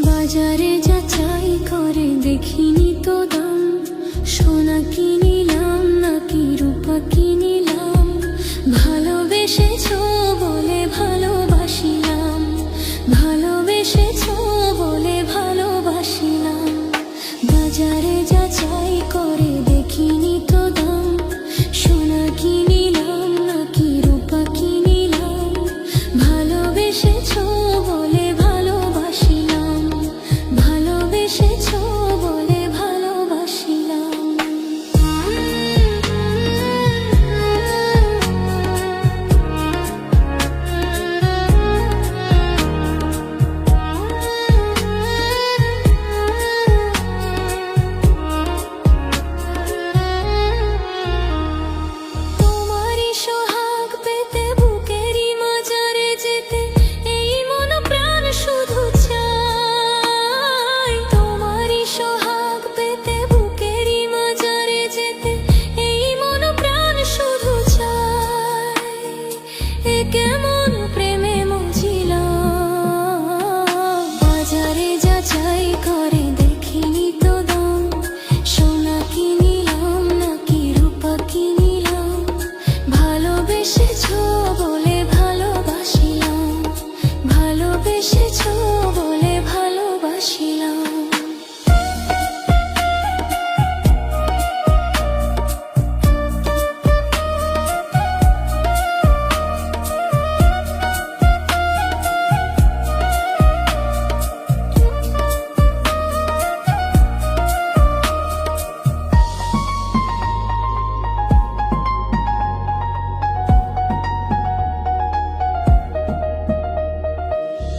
বাজারে যাচাই করে দেখিনি তো দাম, সোনা কিনিলাম নাকি রূপা কিনিলাম, ভালোবেসেছো বলে ভালোবাসিলাম, ভালোবেসেছো বলে ভালোবাসিলাম। বাজারে যাচাই করে দেখিনি তো দাম, সোনা কিনিলাম নাকি রূপা কিনিলাম, ভালোবেসেছো বলে ভালোবাসিলাম, ভালোবেসেছো বলে ভালোবাসিলাম। তোমারই সোহাগ পেতে বুকেরই মাঝারে যেতে এই মন প্রাণ শুধু চায়, তোমারই সোহাগ পেতে বুকেরই মাঝারে যেতে এই মন প্রাণ শুধু চায়। এ কেমন প্রেমে মজিলাম, বাজারে যাচাই করে দেখিনি তো দাম, সোনা কিনিলাম নাকি রূপা কিনিলাম, ভালোবেসেছো বলে ভালোবাসিলাম, ভালোবেসেছো বলে ভালোবাসিলাম।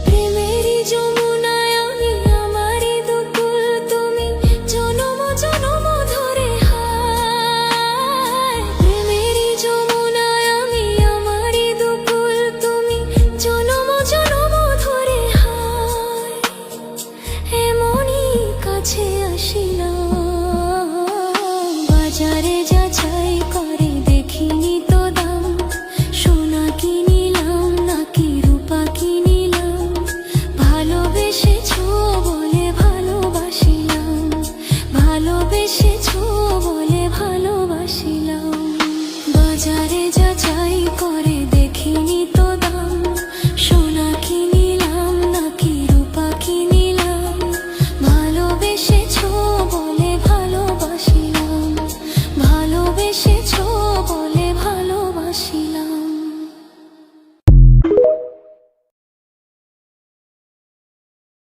প্রেমেরই যমুনায় আমি আমারই দুকুল তুমি জনম জনম ধরে হায়, প্রেমেরই যমুনায় আমি আমারই দুকুল তুমি জনম জনম ধরে হায়। এমনই কাছে আসিলাম, বাজারে যাচাই করে দেখিনি তো দাম, সোনা কিনিলাম নাকি রূপা কিনিলাম, ভালোবেসেছো বলে ভালোবাসিলাম, ভালোবেসেছো বলে ভালোবাসিলাম। বাজারে যাচাই করে